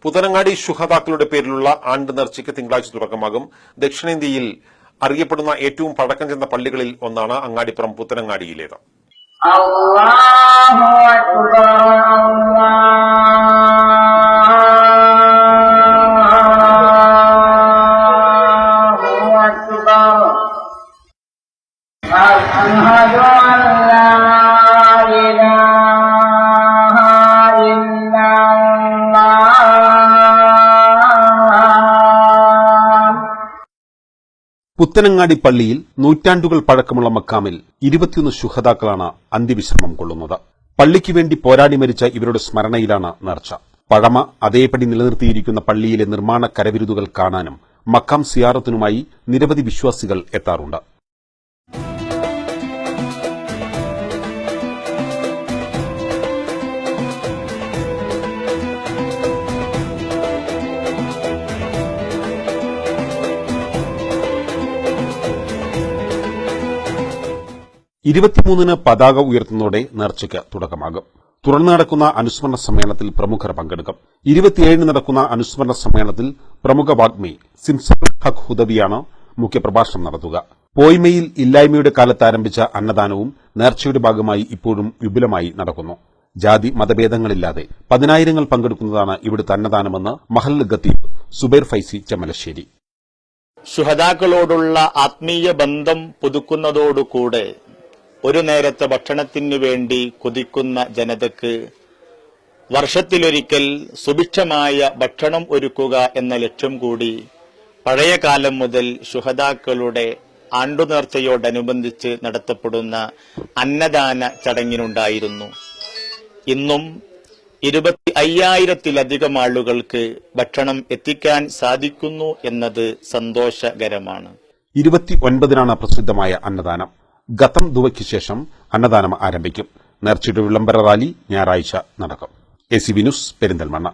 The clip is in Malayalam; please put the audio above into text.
പുത്തനങ്ങാടി ശുഹദാക്കളുടെ പേരിലുള്ള ആണ്ട് നേർച്ചയ്ക്ക് തിങ്കളാഴ്ച തുടക്കമാകും. ദക്ഷിണേന്ത്യയിൽ അറിയപ്പെടുന്ന ഏറ്റവും പഴക്കം ചെന്ന പള്ളികളിൽ ഒന്നാണ് അങ്ങാടിപ്പുറം പുത്തനങ്ങാടിയിലേത്. പുത്തനങ്ങാടി പള്ളിയിൽ നൂറ്റാണ്ടുകൾ പഴക്കമുള്ള മക്കാമിൽ 21 ശുഹദാക്കളാണ് അന്ത്യവിശ്രമം കൊള്ളുന്നത്. പള്ളിക്ക് വേണ്ടി പോരാടി മരിച്ച ഇവരുടെ സ്മരണയിലാണ് നേർച്ച. പഴമ അതേപടി നിലനിർത്തിയിരിക്കുന്ന പള്ളിയിലെ നിർമ്മാണ കരവിരുതുകൾ കാണാനും മക്കാം സിയാറത്തിനുമായി നിരവധി വിശ്വാസികൾ എത്താറുണ്ട്. ഇരുപത്തിമൂന്നിന് പതാക ഉയർത്തുന്നതോടെ നേർച്ചയ്ക്ക് തുടക്കമാകും. തുടർന്ന് നടക്കുന്ന അനുസ്മരണ സമ്മേളനത്തിൽ പ്രമുഖർ പങ്കെടുക്കും. 27 നടക്കുന്ന അനുസ്മരണ സമ്മേളനത്തിൽ പ്രമുഖ വാഗ്മി സിംസർ ഹഖ് ഹുദവിയാണ് മുഖ്യപ്രഭാഷണം നടത്തുക. പോയ്മയിൽ ഇല്ലായ്മയുടെ കാലത്ത് ആരംഭിച്ച അന്നദാനവും നേർച്ചയുടെ ഭാഗമായി ഇപ്പോഴും വിപുലമായി നടക്കുന്നു. ജാതി മതഭേദങ്ങളില്ലാതെ 10,000 പങ്കെടുക്കുന്നതാണ് ഇവിടുത്തെ അന്നദാനമെന്ന് മഹല്ല് ഖത്തീബ് സുബൈർ ഫൈസി ചെമ്മലശ്ശേരി. ശുഹദാക്കളോടുള്ള ആത്മീയ ബന്ധം പുതുക്കുന്നതോടുകൂടെ ഒരു നേരത്തെ ഭക്ഷണത്തിനു വേണ്ടി കൊതിക്കുന്ന ജനതയ്ക്ക് വർഷത്തിലൊരിക്കൽ സുഭിക്ഷമായ ഭക്ഷണം ഒരുക്കുക എന്ന ലക്ഷ്യം കൂടി പഴയ കാലം മുതൽ ശുഹദാക്കളുടെ ആണ്ടുനേർച്ചയോടനുബന്ധിച്ച് നടത്തപ്പെടുന്ന അന്നദാന ചടങ്ങിനുണ്ടായിരുന്നു. ഇന്നും 25,000-ലധികം ആളുകൾക്ക് ഭക്ഷണം എത്തിക്കാൻ സാധിക്കുന്നു എന്നത് സന്തോഷകരമാണ്. 29-നാണ് പ്രസിദ്ധമായ അന്നദാനം. ഗതം ദുവയ്ക്ക് ശേഷം അന്നദാനം ആരംഭിക്കും. നേർച്ചയുടെ വിളംബര റാലി ഞായറാഴ്ച നടക്കും. ACB news, Perinthalmanna.